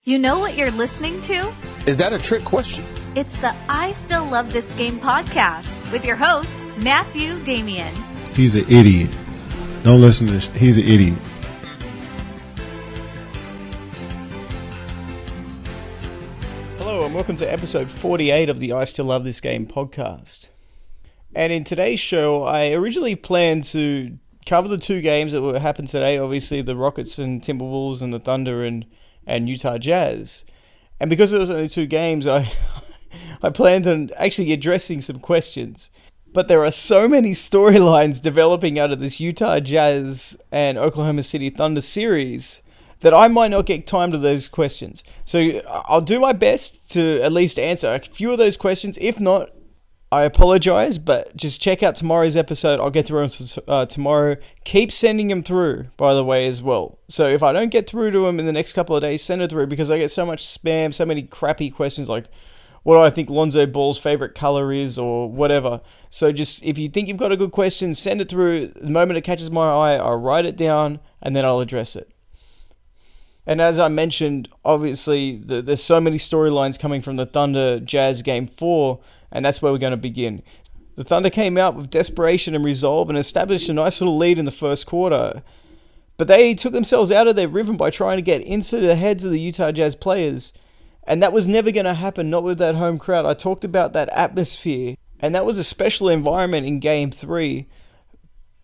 You know what you're listening to? Is that a trick question? It's the I Still Love This Game podcast with your host, Matthew Damian. He's an idiot. Don't listen to this. He's an idiot. Hello and welcome to episode 48 of the I Still Love This Game podcast. And in today's show, I originally planned to cover the two games that will happen today. Obviously, the Rockets and Timberwolves and the Thunder and Utah Jazz. And because it was only two games, I planned on actually addressing some questions. But there are so many storylines developing out of this Utah Jazz and Oklahoma City Thunder series that I might not get time to those questions. So I'll do my best to at least answer a few of those questions. If not, I apologize, but just check out tomorrow's episode. I'll get through them tomorrow. Keep sending them through, by the way, as well. So if I don't get through to them in the next couple of days, send it through, because I get so much spam, so many crappy questions like, what do I think Lonzo Ball's favorite color is, or whatever. So just, if you think you've got a good question, send it through. The moment it catches my eye, I'll write it down, and then I'll address it. And as I mentioned, obviously, there's so many storylines coming from the Thunder Jazz Game 4, and that's where we're going to begin. The Thunder came out with desperation and resolve and established a nice little lead in the first quarter. But they took themselves out of their rhythm by trying to get into the heads of the Utah Jazz players. And that was never going to happen, not with that home crowd. I talked about that atmosphere, and that was a special environment in Game 3.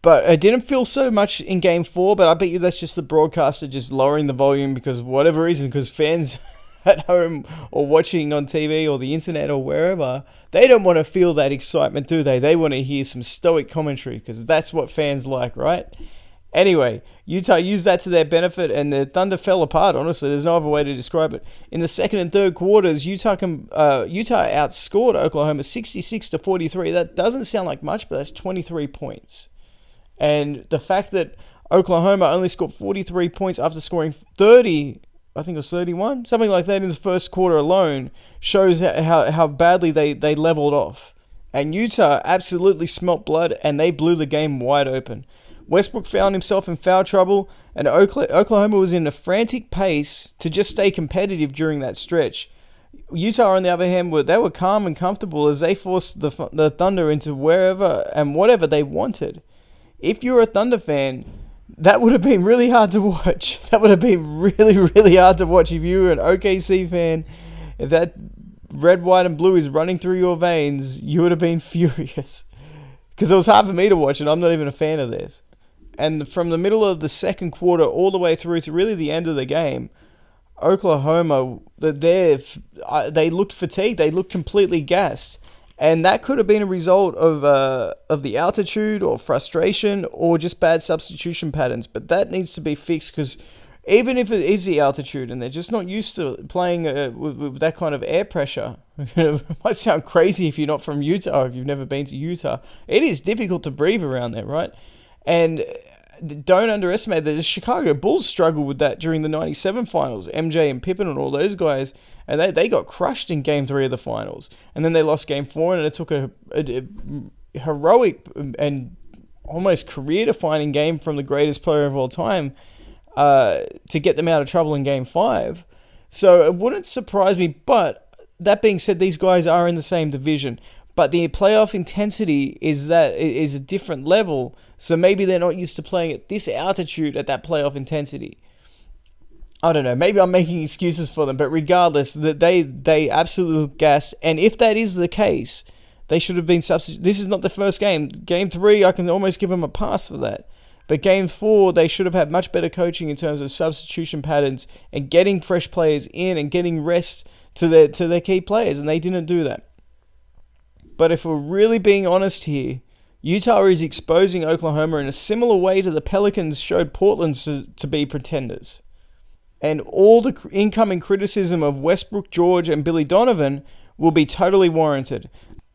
But it didn't feel so much in Game 4, but I bet you that's just the broadcaster just lowering the volume because of whatever reason, because fans at home or watching on TV or the internet or wherever, they don't want to feel that excitement, do they? They want to hear some stoic commentary because that's what fans like, right? Anyway, Utah used that to their benefit, and the Thunder fell apart, honestly. There's no other way to describe it. In the second and third quarters, Utah outscored Oklahoma 66-43. That doesn't sound like much, but that's 23 points. And the fact that Oklahoma only scored 43 points after scoring 30, I think it was 31, something like that in the first quarter alone, shows how badly they leveled off. And Utah absolutely smelt blood, and they blew the game wide open. Westbrook found himself in foul trouble, and Oklahoma was in a frantic pace to just stay competitive during that stretch. Utah, on the other hand, they were calm and comfortable as they forced the Thunder into wherever and whatever they wanted. If you're a Thunder fan, that would have been really hard to watch. That would have been really, really hard to watch if you were an OKC fan. If that red, white, and blue is running through your veins, you would have been furious. Because it was hard for me to watch, and I'm not even a fan of theirs. And from the middle of the second quarter all the way through to really the end of the game, Oklahoma, they looked fatigued. They looked completely gassed. And that could have been a result of the altitude or frustration or just bad substitution patterns. But that needs to be fixed, because even if it is the altitude and they're just not used to playing with that kind of air pressure, it might sound crazy if you're not from Utah, if you've never been to Utah. It is difficult to breathe around there, right? And don't underestimate that the Chicago Bulls struggled with that during the 97 finals. MJ and Pippen and all those guys, and they got crushed in Game 3 of the finals. And then they lost Game 4, and it took a heroic and almost career-defining game from the greatest player of all time to get them out of trouble in Game 5. So it wouldn't surprise me, but that being said, these guys are in the same division. But the playoff intensity is a different level, so maybe they're not used to playing at this altitude at that playoff intensity. I don't know, maybe I'm making excuses for them, but regardless, that they absolutely gassed. And if that is the case, they should have been substituted. This is not the first game. Game 3, I can almost give them a pass for that. But Game 4, they should have had much better coaching in terms of substitution patterns and getting fresh players in and getting rest to their key players, and they didn't do that. But if we're really being honest here, Utah is exposing Oklahoma in a similar way to the Pelicans showed Portland to be pretenders. And all the incoming criticism of Westbrook, George, and Billy Donovan will be totally warranted.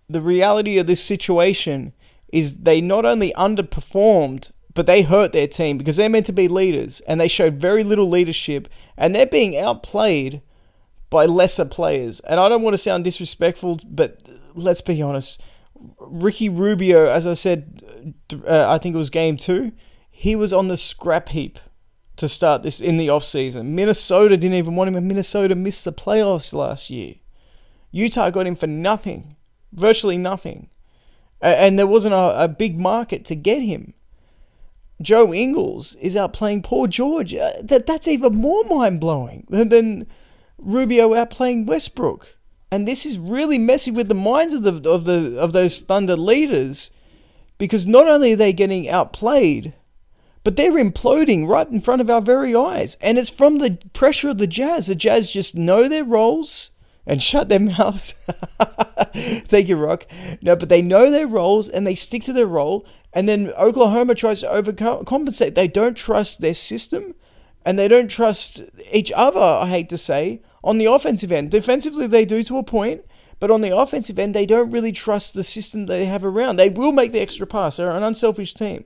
The reality of this situation is they not only underperformed, but they hurt their team because they're meant to be leaders, and they showed very little leadership, and they're being outplayed by lesser players. And I don't want to sound disrespectful, but let's be honest. Ricky Rubio, as I said, I think it was Game 2, he was on the scrap heap to start this in the offseason. Minnesota didn't even want him, and Minnesota missed the playoffs last year. Utah got him for nothing, virtually nothing. And there wasn't a big market to get him. Joe Ingles is out playing Paul George. That's even more mind-blowing than Rubio outplaying Westbrook. And this is really messing with the minds of those Thunder leaders, because not only are they getting outplayed, but they're imploding right in front of our very eyes. And it's from the pressure of the Jazz. The Jazz just know their roles and shut their mouths. Thank you, Rock. No, but they know their roles and they stick to their role. And then Oklahoma tries to overcompensate. They don't trust their system and they don't trust each other, I hate to say, on the offensive end. Defensively, they do to a point. But on the offensive end, they don't really trust the system they have around. They will make the extra pass. They're an unselfish team.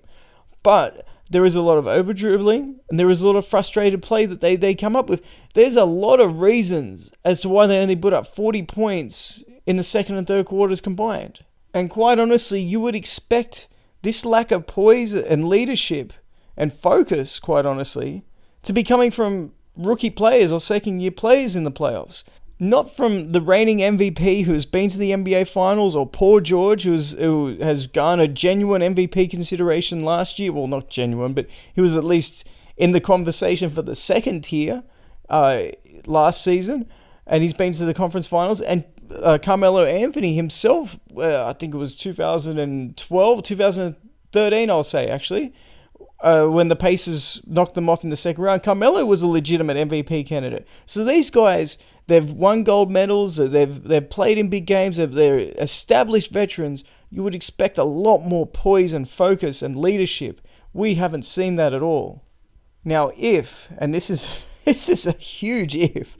But there is a lot of over-dribbling, and there is a lot of frustrated play that they come up with. There's a lot of reasons as to why they only put up 40 points in the second and third quarters combined. And quite honestly, you would expect this lack of poise and leadership and focus, quite honestly, to be coming from rookie players or second-year players in the playoffs. Not from the reigning MVP who's been to the NBA Finals, or Paul George who has garnered genuine MVP consideration last year. Well, not genuine, but he was at least in the conversation for the second tier last season, and he's been to the conference finals. And Carmelo Anthony himself, I think it was 2012, 2013, I'll say actually, when the Pacers knocked them off in the second round, Carmelo was a legitimate MVP candidate. So these guys, they've won gold medals, they've played in big games, they're established veterans. You would expect a lot more poise and focus and leadership. We haven't seen that at all. Now if, and this is a huge if,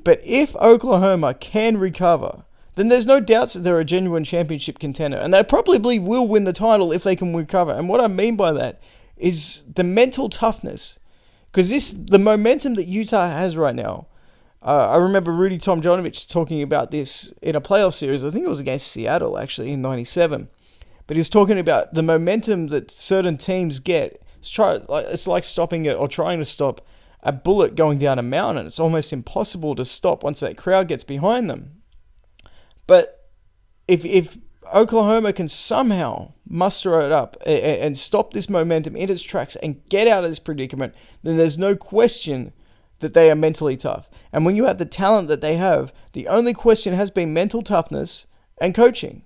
but if Oklahoma can recover, then there's no doubts that they're a genuine championship contender. And they probably will win the title if they can recover. And what I mean by that is the mental toughness. Because the momentum that Utah has right now, I remember Rudy Tomjanovich talking about this in a playoff series. I think it was against Seattle, actually, in 97. But he's talking about the momentum that certain teams get. It's like stopping it or trying to stop a bullet going down a mountain. It's almost impossible to stop once that crowd gets behind them. But if Oklahoma can somehow muster it up and stop this momentum in its tracks and get out of this predicament, then there's no question that they are mentally tough. And when you have the talent that they have, the only question has been mental toughness and coaching.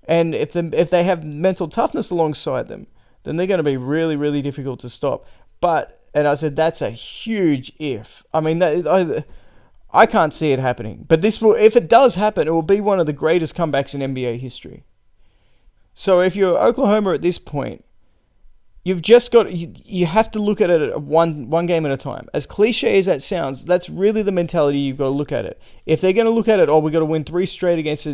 And if they have mental toughness alongside them, then they're going to be really, really difficult to stop. But, and I said, that's a huge if. I mean, I can't see it happening. But if it does happen, it will be one of the greatest comebacks in NBA history. So if you're Oklahoma at this point, you've just got, you have to look at it one game at a time. As cliche as that sounds, that's really the mentality you've got to look at it. If they're going to look at it, we've got to win 3 straight against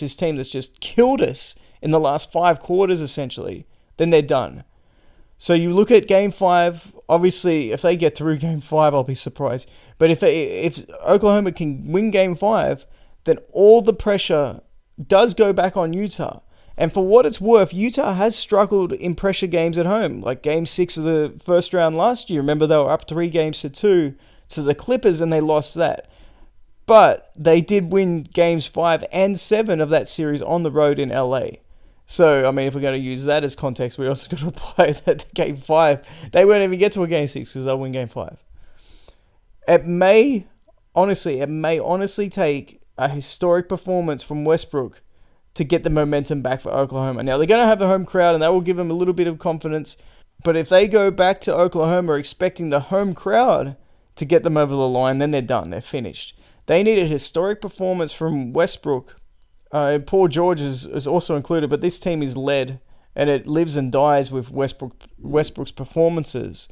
this team that's just killed us in the last 5 quarters, essentially, then they're done. So you look at Game 5, obviously, if they get through Game 5, I'll be surprised. But if Oklahoma can win Game 5, then all the pressure does go back on Utah. And for what it's worth, Utah has struggled in pressure games at home, like Game 6 of the first round last year. Remember, they were up 3-2 to the Clippers, and they lost that. But they did win Games 5 and 7 of that series on the road in LA. So, I mean, if we're going to use that as context, we also got to apply that to Game 5. They won't even get to a Game 6 because they'll win Game 5. It may honestly take a historic performance from Westbrook to get the momentum back for Oklahoma. Now, they're going to have a home crowd, and that will give them a little bit of confidence. But if they go back to Oklahoma expecting the home crowd to get them over the line, then they're done. They're finished. They need a historic performance from Westbrook. Paul George is also included, but this team is led, and it lives and dies with Westbrook's performances.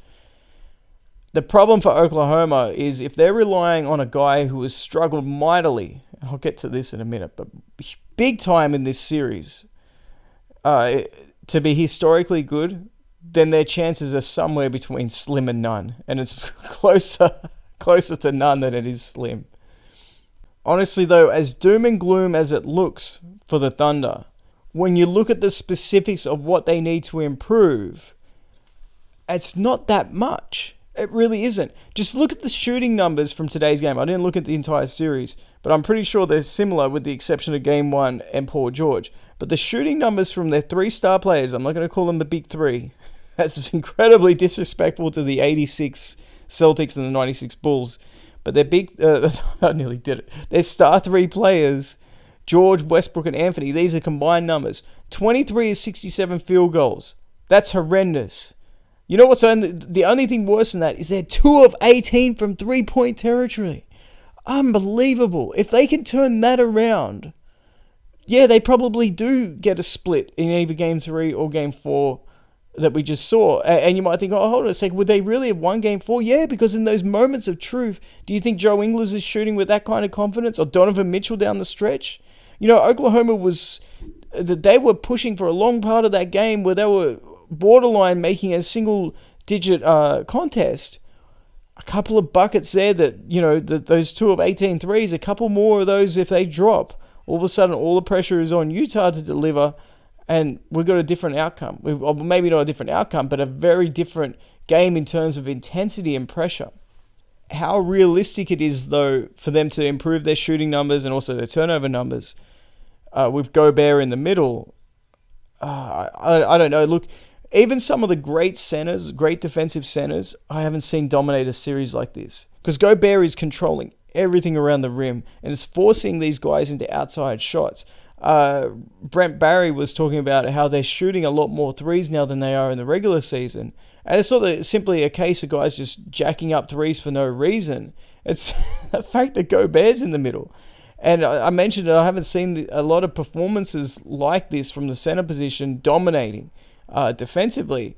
The problem for Oklahoma is if they're relying on a guy who has struggled mightily, and I'll get to this in a minute, but big time in this series, to be historically good, then their chances are somewhere between slim and none. And it's closer to none than it is slim. Honestly, though, as doom and gloom as it looks for the Thunder, when you look at the specifics of what they need to improve, it's not that much. It really isn't. Just look at the shooting numbers from today's game. I didn't look at the entire series, but I'm pretty sure they're similar with the exception of Game 1 and Paul George. But the shooting numbers from their 3 star players, I'm not going to call them the big 3. That's incredibly disrespectful to the 86 Celtics and the 96 Bulls. But their big... I nearly did it. Their star 3 players, George, Westbrook, and Anthony, these are combined numbers. 23 of 67 field goals. That's horrendous. You know what's the only thing worse than that is they're 2 of 18 from 3-point territory. Unbelievable. If they can turn that around, yeah, they probably do get a split in either Game 3 or Game 4 that we just saw. And you might think, oh, hold on a second, would they really have won Game 4? Yeah, because in those moments of truth, do you think Joe Ingles is shooting with that kind of confidence, or Donovan Mitchell down the stretch? You know, Oklahoma they were pushing for a long part of that game where they were borderline making a single-digit contest. A couple of buckets there that, you know, those 2 of 18 threes, a couple more of those if they drop. All of a sudden, all the pressure is on Utah to deliver, and we've got a different outcome. Well, maybe not a different outcome, but a very different game in terms of intensity and pressure. How realistic it is, though, for them to improve their shooting numbers and also their turnover numbers with Gobert in the middle, I don't know. Look, even some of the great centers, great defensive centers, I haven't seen dominate a series like this. Because Gobert is controlling everything around the rim and it's forcing these guys into outside shots. Brent Barry was talking about how they're shooting a lot more threes now than they are in the regular season. And it's not simply a case of guys just jacking up threes for no reason. It's the fact that Gobert's in the middle. And I mentioned that I haven't seen a lot of performances like this from the center position dominating defensively,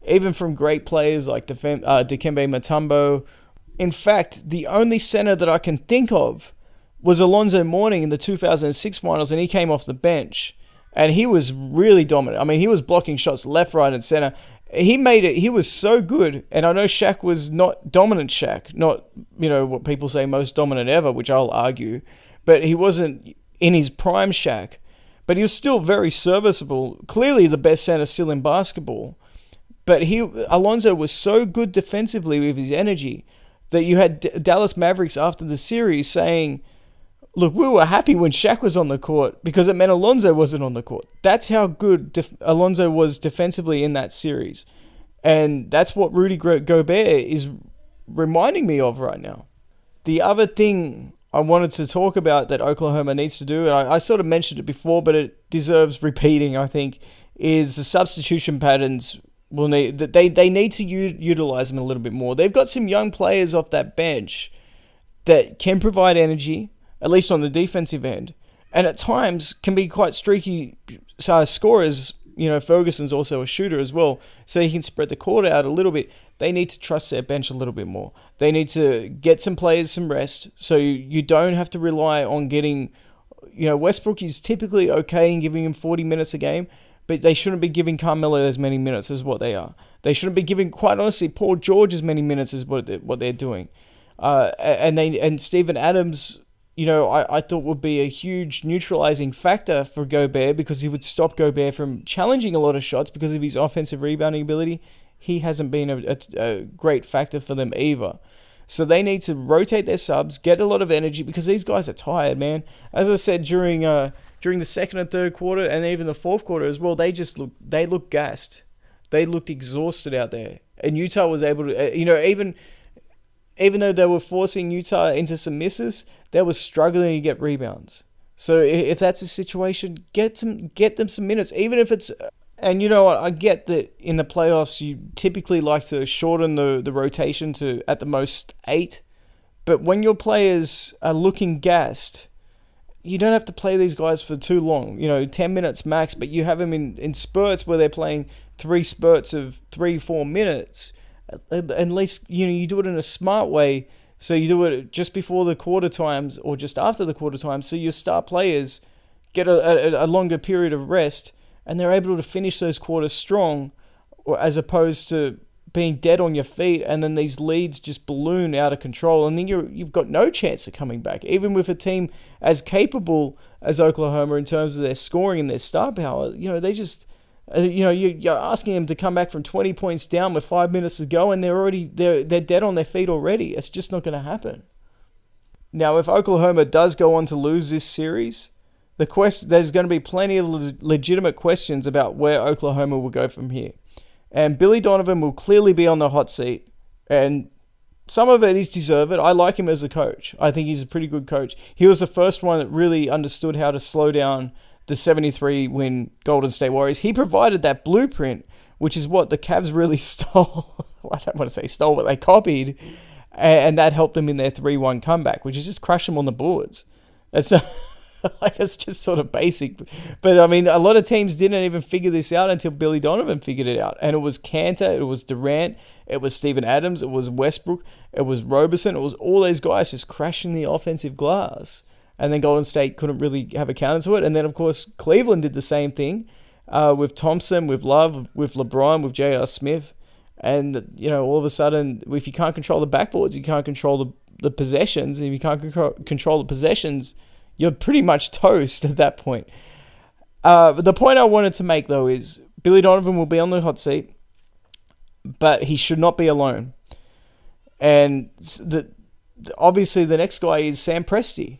even from great players like Dikembe Mutombo. In fact, the only center that I can think of was Alonzo Mourning in the 2006 finals, and he came off the bench. And he was really dominant. I mean, he was blocking shots left, right, and center. He made it. He was so good. And I know Shaq was not dominant Shaq, not, you know, what people say most dominant ever, which I'll argue. But he wasn't in his prime Shaq. But he was still very serviceable. Clearly the best center still in basketball. But Alonzo was so good defensively with his energy that you had Dallas Mavericks after the series saying, look, we were happy when Shaq was on the court because it meant Alonzo wasn't on the court. That's how good Alonzo was defensively in that series. And that's what Rudy Gobert is reminding me of right now. The other thing I wanted to talk about that Oklahoma needs to do, and I sort of mentioned it before, but it deserves repeating, I think, is the substitution patterns. They need to utilize them a little bit more. They've got some young players off that bench that can provide energy, at least on the defensive end, and at times can be quite streaky scorers. You know, Ferguson's also a shooter as well, so he can spread the court out a little bit. They need to trust their bench a little bit more. They need to get some players some rest, so you don't have to rely on getting, you know, Westbrook is typically okay in giving him 40 minutes a game, but they shouldn't be giving Carmelo as many minutes as what they are. They shouldn't be giving, quite honestly, Paul George as many minutes as what they're doing. And Steven Adams, you know, I thought would be a huge neutralizing factor for Gobert because he would stop Gobert from challenging a lot of shots because of his offensive rebounding ability. He hasn't been a great factor for them either. So they need to rotate their subs, get a lot of energy because these guys are tired, man. As I said during the second and third quarter and even the fourth quarter as well, they looked gassed. They looked exhausted out there. And Utah was able to, you know, even though they were forcing Utah into some misses, they were struggling to get rebounds. So if that's a situation, get them some minutes, even if it's. And you know what, I get that in the playoffs you typically like to shorten the rotation to at the most 8, but when your players are looking gassed, you don't have to play these guys for too long. You know, 10 minutes max, but you have them in spurts where they're playing 3 spurts of 3-4 minutes. At least, you know, you do it in a smart way. So you do it just before the quarter times or just after the quarter times, so your star players get a longer period of rest and they're able to finish those quarters strong, or as opposed to being dead on your feet and then these leads just balloon out of control and then you've got no chance of coming back. Even with a team as capable as Oklahoma in terms of their scoring and their star power, you know, You're asking them to come back from 20 points down with 5 minutes to go, and they're dead on their feet already. It's just not going to happen. Now, if Oklahoma does go on to lose this series, there's going to be plenty of legitimate questions about where Oklahoma will go from here. And Billy Donovan will clearly be on the hot seat. And some of it is deserved. I like him as a coach. I think he's a pretty good coach. He was the first one that really understood how to slow down the 73-win Golden State Warriors. He provided that blueprint, which is what the Cavs really stole. I don't want to say stole, but they copied. And that helped them in their 3-1 comeback, which is just crush them on the boards. It's just sort of basic. But, I mean, a lot of teams didn't even figure this out until Billy Donovan figured it out. And it was Cantor, it was Durant, it was Steven Adams, it was Westbrook, it was Roberson, it was all those guys just crashing the offensive glass. And then Golden State couldn't really have a counter to it. And then, of course, Cleveland did the same thing with Thompson, with Love, with LeBron, with J.R. Smith. And, all of a sudden, if you can't control the backboards, you can't control the possessions. And if you can't control the possessions, you're pretty much toast at that point. But the point I wanted to make, though, is Billy Donovan will be on the hot seat, but he should not be alone. And obviously the next guy is Sam Presti.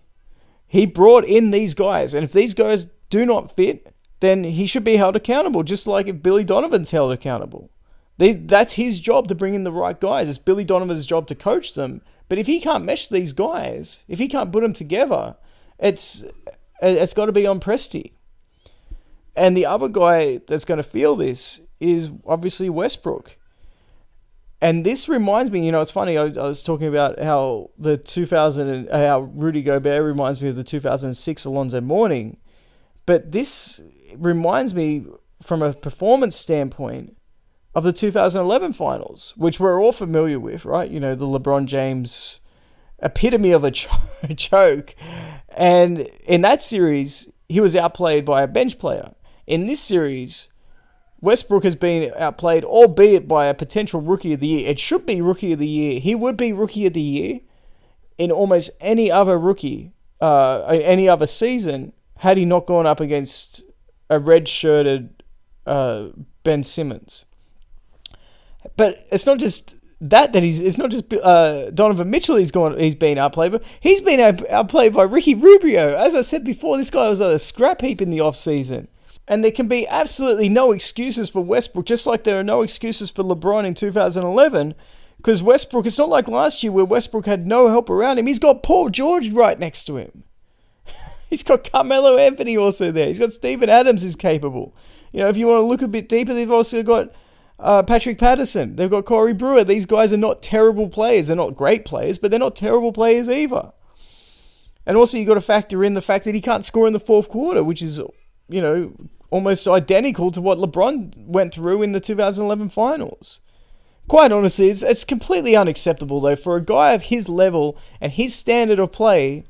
He brought in these guys, and if these guys do not fit, then he should be held accountable, just like if Billy Donovan's held accountable. That's his job to bring in the right guys. It's Billy Donovan's job to coach them. But if he can't mesh these guys, if he can't put them together, it's got to be on Presti. And the other guy that's going to feel this is obviously Westbrook. And this reminds me, it's funny, I was talking about how how Rudy Gobert reminds me of the 2006 Alonzo Mourning. But this reminds me, from a performance standpoint, of the 2011 finals, which we're all familiar with, right? The LeBron James epitome of a choke. And in that series, he was outplayed by a bench player. In this series, Westbrook has been outplayed, albeit by a potential Rookie of the Year. It should be Rookie of the Year. He would be Rookie of the Year in almost any other rookie, any other season, had he not gone up against a red-shirted Ben Simmons. But it's not just it's not just Donovan Mitchell he's been outplayed, but he's been outplayed by Ricky Rubio. As I said before, this guy was a scrap heap in the offseason. And there can be absolutely no excuses for Westbrook, just like there are no excuses for LeBron in 2011, because Westbrook, it's not like last year where Westbrook had no help around him. He's got Paul George right next to him. He's got Carmelo Anthony also there. He's got Steven Adams who's capable. If you want to look a bit deeper, they've also got Patrick Patterson. They've got Corey Brewer. These guys are not terrible players. They're not great players, but they're not terrible players either. And also you've got to factor in the fact that he can't score in the fourth quarter, which is, almost identical to what LeBron went through in the 2011 finals. Quite honestly, it's completely unacceptable, though, for a guy of his level and his standard of play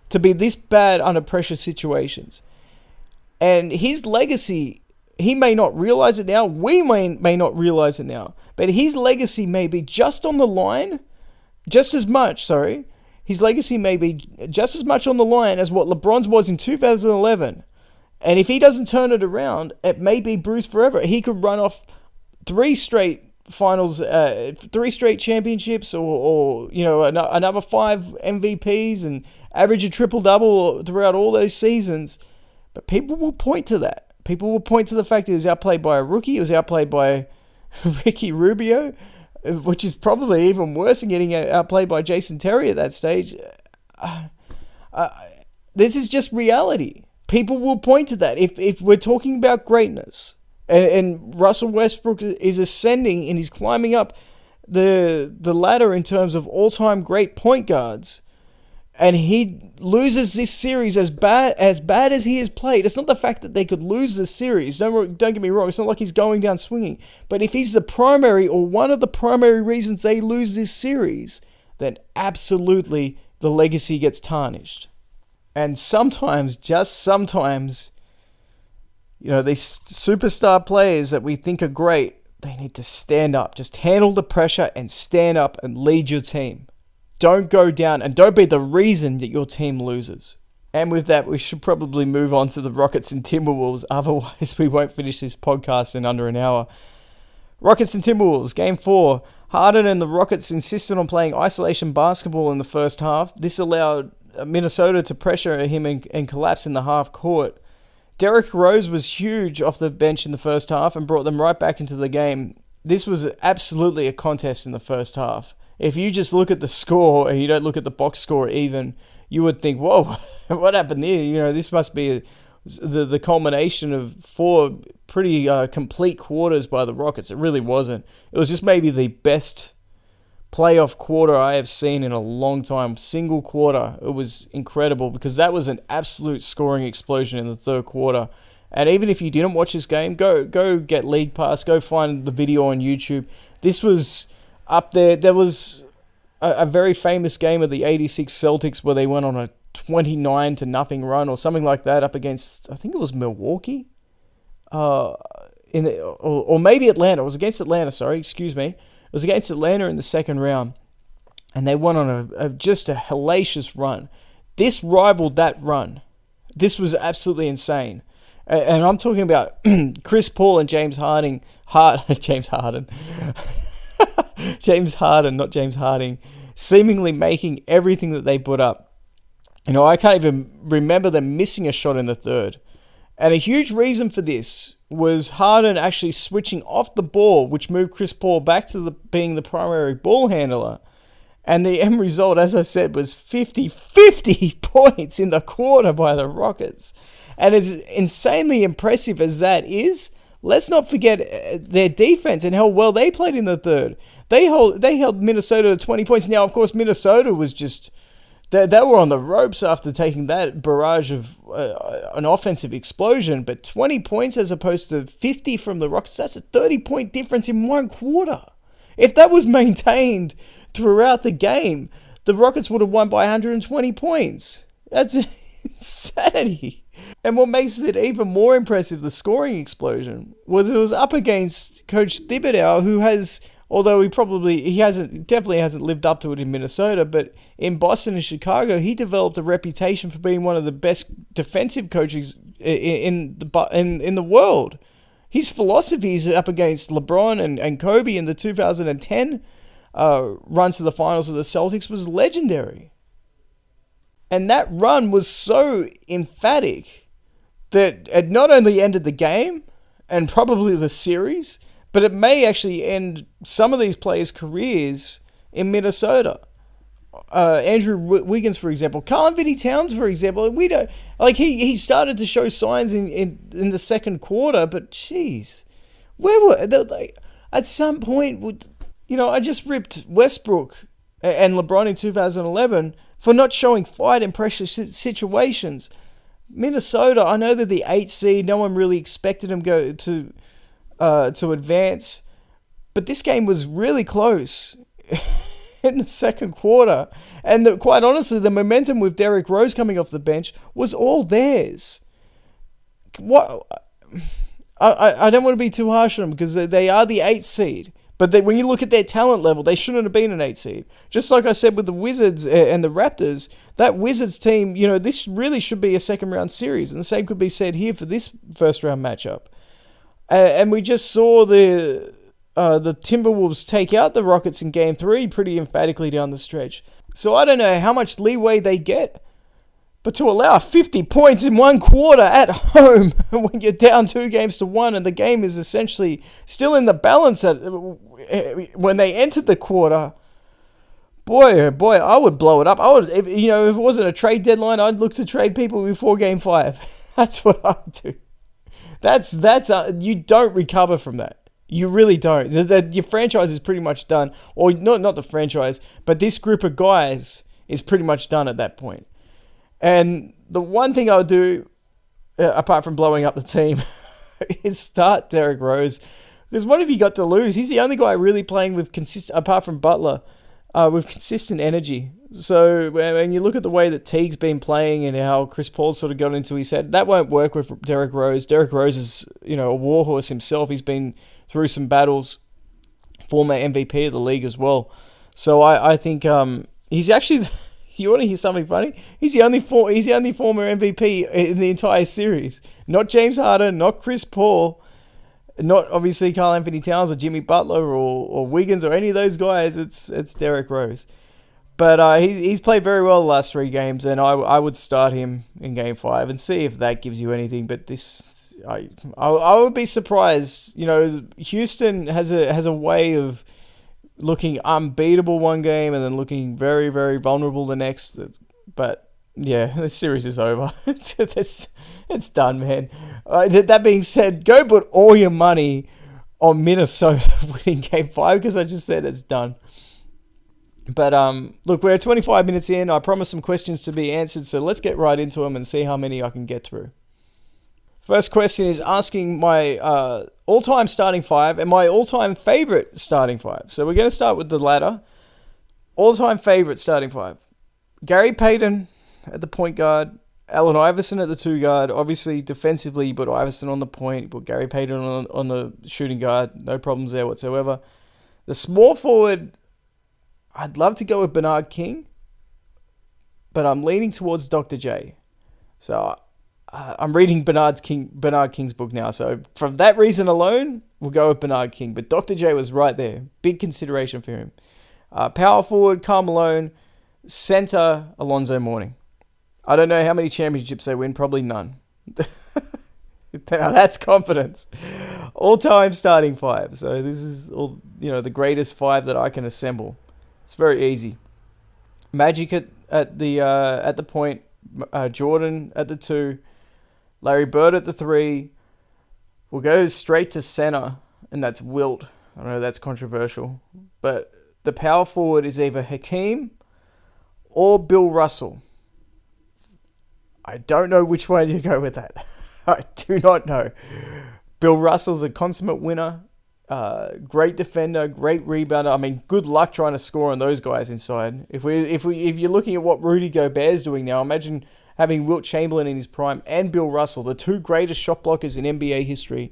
to be this bad under pressure situations. And his legacy, he may not realize it now, we may not realize it now, but his legacy may be just on the line, his legacy may be just as much on the line as what LeBron's was in 2011. And if he doesn't turn it around, it may be bruised forever. He could run off 3 straight finals, 3 straight championships, or another 5 MVPs and average a triple-double throughout all those seasons. But people will point to that. People will point to the fact that he was outplayed by a rookie. He was outplayed by Ricky Rubio, which is probably even worse than getting outplayed by Jason Terry at that stage. This is just reality. People will point to that. If we're talking about greatness, and Russell Westbrook is ascending and he's climbing up the ladder in terms of all-time great point guards, and he loses this series as bad as he has played. It's not the fact that they could lose this series. Don't get me wrong. It's not like he's going down swinging. But if he's the primary or one of the primary reasons they lose this series, then absolutely the legacy gets tarnished. And sometimes, just sometimes, these superstar players that we think are great, they need to stand up. Just handle the pressure and stand up and lead your team. Don't go down and don't be the reason that your team loses. And with that, we should probably move on to the Rockets and Timberwolves. Otherwise, we won't finish this podcast in under an hour. Rockets and Timberwolves, Game 4. Harden and the Rockets insisted on playing isolation basketball in the first half. This allowed Minnesota to pressure him and collapse in the half court. Derrick Rose was huge off the bench in the first half and brought them right back into the game. This was absolutely a contest in the first half. If you just look at the score and you don't look at the box score even, you would think, whoa, what happened here? This must be the culmination of 4 pretty complete quarters by the Rockets. It really wasn't. It was just maybe the best playoff quarter I have seen in a long time. Single quarter. It was incredible because that was an absolute scoring explosion in the third quarter. And even if you didn't watch this game, go get League Pass, go find the video on YouTube. This was up there. There was a very famous game of the 86 Celtics where they went on a 29-0 run or something like that up against, I think it was Milwaukee, or maybe Atlanta. It was against Atlanta, sorry, excuse me. It was against Atlanta in the second round, and they went on just a hellacious run. This rivaled that run. This was absolutely insane. And I'm talking about Chris Paul and James Harden, not James Harding, seemingly making everything that they put up. I can't even remember them missing a shot in the third. And a huge reason for this was Harden actually switching off the ball, which moved Chris Paul back to being the primary ball handler. And the end result, as I said, was 50 points in the quarter by the Rockets. And as insanely impressive as that is, let's not forget their defense and how well they played in the third. They held Minnesota to 20 points. Now, of course, Minnesota was just... They were on the ropes after taking that barrage of an offensive explosion, but 20 points as opposed to 50 from the Rockets, that's a 30-point difference in one quarter. If that was maintained throughout the game, the Rockets would have won by 120 points. That's insanity. And what makes it even more impressive, the scoring explosion, was it was up against Coach Thibodeau, who has... Although he definitely hasn't lived up to it in Minnesota, but in Boston and Chicago, he developed a reputation for being one of the best defensive coaches in the world. His philosophies up against LeBron and Kobe in the 2010 runs to the finals of the Celtics was legendary. And that run was so emphatic that it not only ended the game and probably the series, but it may actually end some of these players' careers in Minnesota. Andrew Wiggins, for example. Karl-Anthony Towns, for example. We don't he started to show signs in the second quarter, but jeez, where were they? At some point? I just ripped Westbrook and LeBron in 2011 for not showing fight in pressure situations. Minnesota, I know they're the 8th seed. No one really expected them to advance, but this game was really close in the second quarter, and quite honestly, the momentum with Derrick Rose coming off the bench was all theirs. I don't want to be too harsh on them because they are the 8th seed, but when you look at their talent level, they shouldn't have been an 8th seed. Just like I said with the Wizards and the Raptors, that Wizards team, this really should be a second round series, and the same could be said here for this first round matchup. And we just saw the Timberwolves take out the Rockets in Game 3 pretty emphatically down the stretch. So I don't know how much leeway they get, but to allow 50 points in one quarter at home when you're down 2-1 and the game is essentially still in the balance when they entered the quarter, boy, I would blow it up. If it wasn't a trade deadline, I'd look to trade people before Game 5. That's what I would do. That's you don't recover from that. You really don't. Your franchise is pretty much done, or not the franchise, but this group of guys is pretty much done at that point. And the one thing I would do, apart from blowing up the team, is start Derrick Rose, because what have you got to lose? He's the only guy really playing with apart from Butler, with consistent energy. So when you look at the way that Teague's been playing and how Chris Paul sort of got into his head, that won't work with Derrick Rose. Derrick Rose is, a warhorse himself. He's been through some battles, former MVP of the league as well. So I think he's actually You want to hear something funny? He's the only former MVP in the entire series. Not James Harden, not Chris Paul, not obviously Karl Anthony Towns or Jimmy Butler or Wiggins or any of those guys. It's Derrick Rose. But he's played very well the last 3 games, and I would start him in Game 5 and see if that gives you anything. But I would be surprised. Houston has a way of looking unbeatable one game and then looking very, very vulnerable the next. But yeah, this series is over. It's done, man. That being said, go put all your money on Minnesota winning Game 5 because I just said it's done. But look, we're 25 minutes in. I promised some questions to be answered, so let's get right into them and see how many I can get through. First question is asking my all-time starting 5 and my all-time favorite starting 5. So we're going to start with the latter. All-time favorite starting 5. Gary Payton at the point guard. Allen Iverson at the 2 guard. Obviously, defensively, you put Iverson on the point. You put Gary Payton on the shooting guard. No problems there whatsoever. The small forward, I'd love to go with Bernard King, but I'm leaning towards Dr. J. So I'm reading Bernard King's book now. So from that reason alone, we'll go with Bernard King. But Dr. J was right there. Big consideration for him. Power forward, Karl Malone. Center, Alonzo Mourning. I don't know how many championships they win. Probably none. Now that's confidence. All-time starting 5. So this is all the greatest 5 that I can assemble. It's very easy. Magic at the point. Jordan at the 2. Larry Bird at the 3. We'll go straight to center, and that's Wilt. I know that's controversial, but the power forward is either Hakeem or Bill Russell. I don't know which way you go with that. I do not know. Bill Russell's a consummate winner. Great defender, great rebounder. I mean, good luck trying to score on those guys inside. If you're looking at what Rudy Gobert's doing now, imagine having Wilt Chamberlain in his prime and Bill Russell, the 2 greatest shot blockers in NBA history,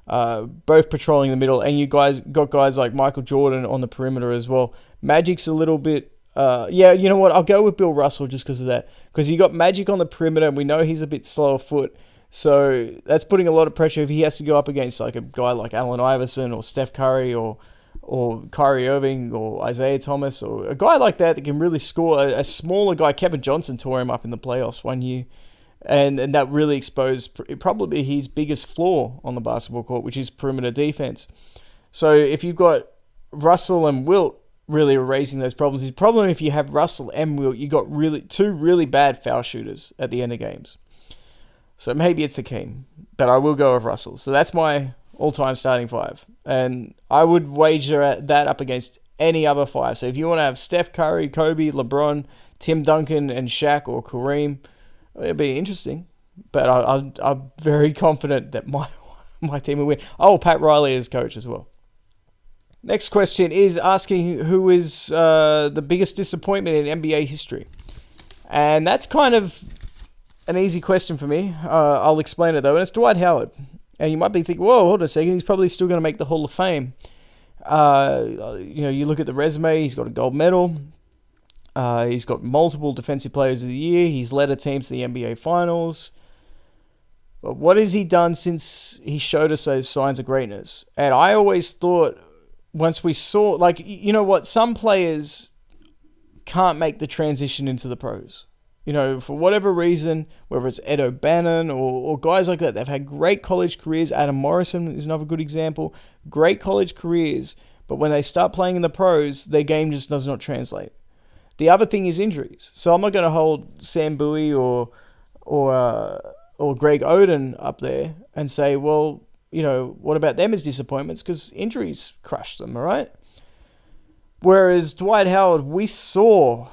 both patrolling the middle. And you guys got guys like Michael Jordan on the perimeter as well. Magic's a little bit. You know what? I'll go with Bill Russell just because of that. Because you got Magic on the perimeter, and we know he's a bit slower foot. So that's putting a lot of pressure if he has to go up against like a guy like Allen Iverson or Steph Curry or Kyrie Irving or Isaiah Thomas or a guy like that can really score. A smaller guy, Kevin Johnson, tore him up in the playoffs one year. And that really exposed probably his biggest flaw on the basketball court, which is perimeter defense. So if you've got Russell and Wilt really erasing those problems, the problem if you have Russell and Wilt, you got 2 really bad foul shooters at the end of games. So maybe it's Hakeem, but I will go with Russell. So that's my all-time starting 5. And I would wager that up against any other 5. So if you want to have Steph Curry, Kobe, LeBron, Tim Duncan, and Shaq or Kareem, it'll be interesting. But I'm very confident that my team will win. Oh, Pat Riley is coach as well. Next question is asking who is the biggest disappointment in NBA history. And that's kind of an easy question for me. I'll explain it though. And it's Dwight Howard. And you might be thinking, whoa, hold on a second. He's probably still going to make the Hall of Fame. You look at the resume. He's got a gold medal. He's got multiple Defensive Players of the Year. He's led a team to the NBA Finals. But what has he done since he showed us those signs of greatness? And I always thought once we saw, some players can't make the transition into the pros. For whatever reason, whether it's Ed O'Bannon or guys like that, they've had great college careers. Adam Morrison is another good example. Great college careers, but when they start playing in the pros, their game just does not translate. The other thing is injuries. So I'm not going to hold Sam Bowie or Greg Oden up there and say, well, what about them as disappointments? Because injuries crushed them, all right? Whereas Dwight Howard, we saw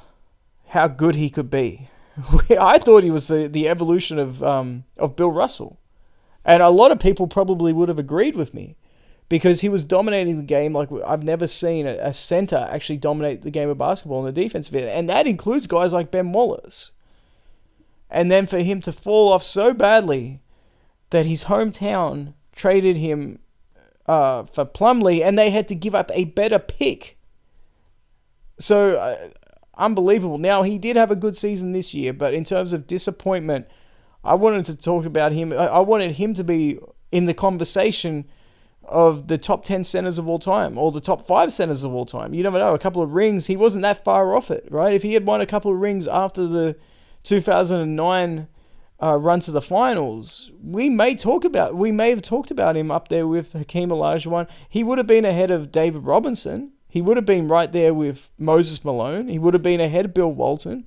how good he could be. I thought he was the evolution of Bill Russell. And a lot of people probably would have agreed with me because he was dominating the game like I've never seen a center actually dominate the game of basketball in the defensive end. And that includes guys like Ben Wallace. And then for him to fall off so badly that his hometown traded him for Plumlee and they had to give up a better pick. So unbelievable. Now, he did have a good season this year, but in terms of disappointment, I wanted to talk about him. I wanted him to be in the conversation of the top 10 centers of all time, or the top 5 centers of all time. You never know, a couple of rings, he wasn't that far off it, right? If he had won a couple of rings after the 2009 run to the finals, we may have talked about him up there with Hakeem Olajuwon. He would have been ahead of David Robinson. He would have been right there with Moses Malone. He would have been ahead of Bill Walton.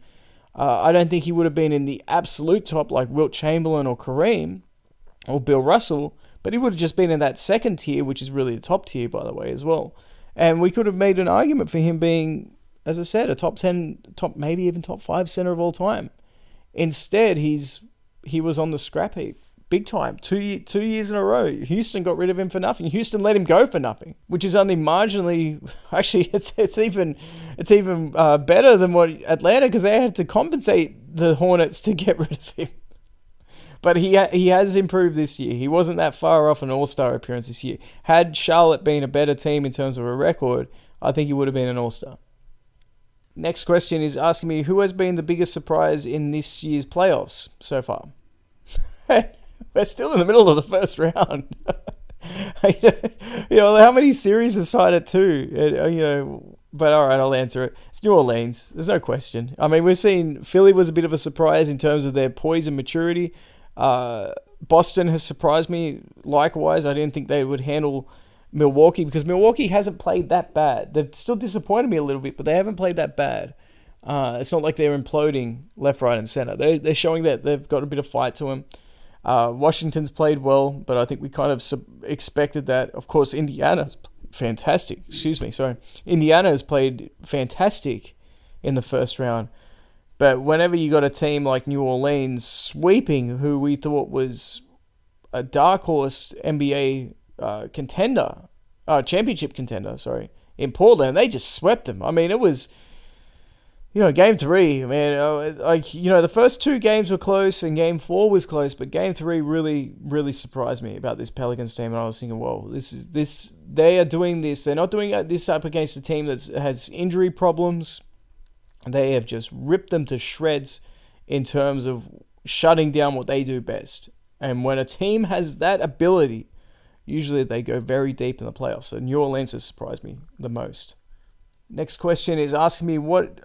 I don't think he would have been in the absolute top like Wilt Chamberlain or Kareem or Bill Russell, but he would have just been in that second tier, which is really the top tier, by the way, as well. And we could have made an argument for him being, as I said, a top 10, maybe even top 5 center of all time. Instead, he was on the scrap heap, big time, 2 years in a row. Houston got rid of him for nothing. Houston let him go for nothing, which is only marginally. Actually, it's even better than what Atlanta, because they had to compensate the Hornets to get rid of him. But he has improved this year. He wasn't that far off an All-Star appearance this year. Had Charlotte been a better team in terms of a record, I think he would have been an All-Star. Next question is asking me, who has been the biggest surprise in this year's playoffs so far? We're still in the middle of the first round. How many series are side at 2? But all right, I'll answer it. It's New Orleans. There's no question. I mean, we've seen Philly was a bit of a surprise in terms of their poise and maturity. Boston has surprised me. Likewise, I didn't think they would handle Milwaukee, because Milwaukee hasn't played that bad. They've still disappointed me a little bit, but they haven't played that bad. It's not like they're imploding left, right, and center. They're showing that they've got a bit of fight to them. Washington's played well, but I think we kind of expected that. Of course, Indiana's fantastic. Indiana has played fantastic in the first round. But whenever you got a team like New Orleans sweeping, who we thought was a dark horse NBA championship contender, in Portland, they just swept them. I mean, it was, Game 3, man, the first 2 games were close and Game 4 was close, but Game 3 really, really surprised me about this Pelicans team, and I was thinking, whoa, they are doing this. They're not doing this up against a team that has injury problems. They have just ripped them to shreds in terms of shutting down what they do best. And when a team has that ability, usually they go very deep in the playoffs. So New Orleans has surprised me the most. Next question is asking me what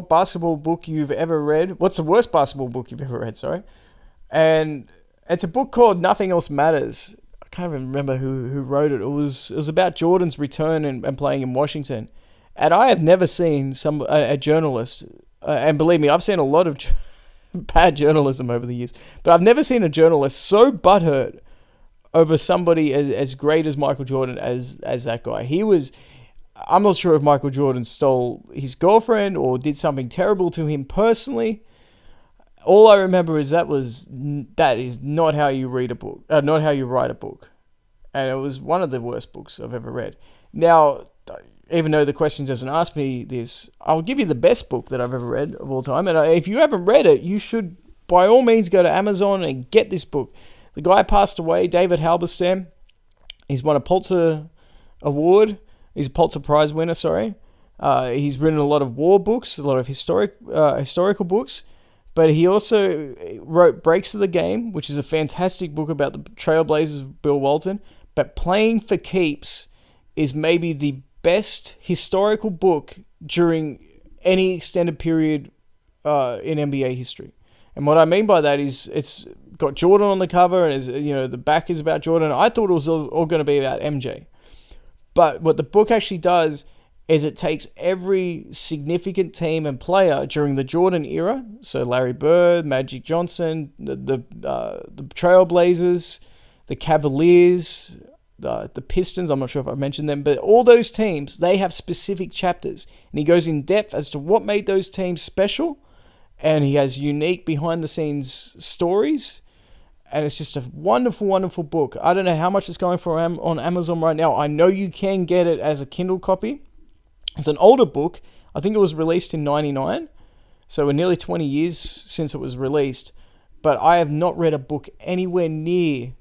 basketball book you've ever read. What's the worst basketball book you've ever read, And it's a book called Nothing Else Matters. I can't even remember who wrote it. It was about Jordan's return and playing in Washington. And I have never seen a journalist, and believe me, I've seen a lot of bad journalism over the years, but I've never seen a journalist so butthurt over somebody as great as Michael Jordan as that guy. I'm not sure if Michael Jordan stole his girlfriend or did something terrible to him personally. All I remember is that is not how you read a book, not how you write a book. And it was one of the worst books I've ever read. Now, even though the question doesn't ask me this, I'll give you the best book that I've ever read of all time. And if you haven't read it, you should, by all means, go to Amazon and get this book. The guy passed away, David Halberstam. He's won a Pulitzer Award. He's a Pulitzer Prize winner, He's written a lot of war books, a lot of historical books. But he also wrote Breaks of the Game, which is a fantastic book about the Trailblazers of Bill Walton. But Playing for Keeps is maybe the best historical book during any extended period in NBA history. And what I mean by that is it's got Jordan on the cover, and the back is about Jordan. I thought it was all going to be about MJ. But what the book actually does is it takes every significant team and player during the Jordan era, so Larry Bird, Magic Johnson, the Trailblazers, the Cavaliers, the Pistons, I'm not sure if I mentioned them, but all those teams, they have specific chapters. And he goes in depth as to what made those teams special, and he has unique behind-the-scenes stories. And it's just a wonderful, wonderful book. I don't know how much it's going for on Amazon right now. I know you can get it as a Kindle copy. It's an older book. I think it was released in 1999. So we're nearly 20 years since it was released. But I have not read a book anywhere near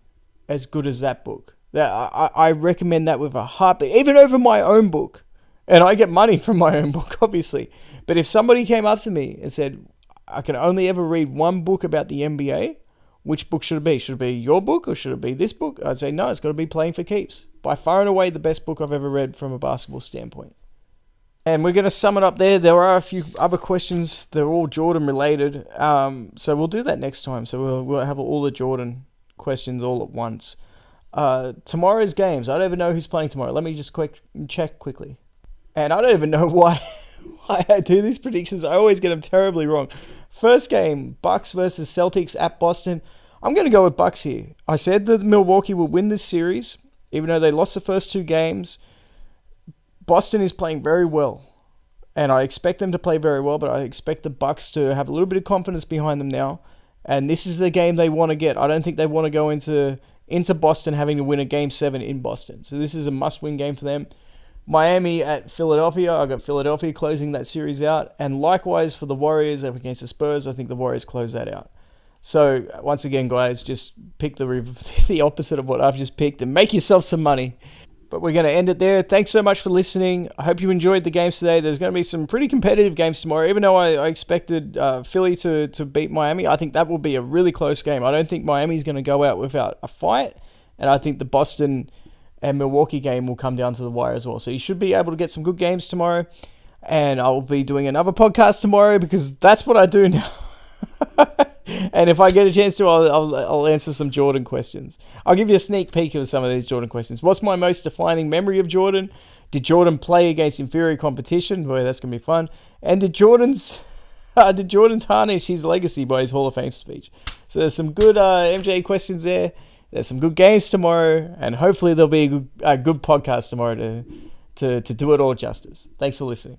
as good as that book. I recommend that with a heartbeat. Even over my own book. And I get money from my own book, obviously. But if somebody came up to me and said, I can only ever read one book about the NBA, which book should it be? Should it be your book or should it be this book? I'd say, no, it's got to be Playing for Keeps. By far and away the best book I've ever read from a basketball standpoint. And we're going to sum it up there. There are a few other questions. They're all Jordan related. So we'll do that next time. So we'll have all the Jordan questions all at once. Tomorrow's games. I don't even know who's playing tomorrow. Let me just check quickly. And I don't even know why I do these predictions. I always get them terribly wrong. First game, Bucks versus Celtics at Boston. I'm going to go with Bucks here. I said that Milwaukee will win this series, even though they lost the first two games. Boston is playing very well, and I expect them to play very well, but I expect the Bucks to have a little bit of confidence behind them now, and this is the game they want to get. I don't think they want to go into Boston having to win a Game 7 in Boston. So this is a must-win game for them. Miami at Philadelphia. I got Philadelphia closing that series out. And likewise for the Warriors up against the Spurs, I think the Warriors close that out. So once again, guys, just pick the opposite of what I've just picked and make yourself some money. But we're going to end it there. Thanks so much for listening. I hope you enjoyed the games today. There's going to be some pretty competitive games tomorrow. Even though I expected Philly to beat Miami, I think that will be a really close game. I don't think Miami's going to go out without a fight. And I think the Boston and Milwaukee game will come down to the wire as well. So you should be able to get some good games tomorrow. And I will be doing another podcast tomorrow because that's what I do now. And if I get a chance to, I'll answer some Jordan questions. I'll give you a sneak peek of some of these Jordan questions. What's my most defining memory of Jordan? Did Jordan play against inferior competition? Boy, that's going to be fun. And did Jordan tarnish his legacy by his Hall of Fame speech? So there's some good MJ questions there. There's some good games tomorrow, and hopefully there'll be a good podcast tomorrow to do it all justice. Thanks for listening.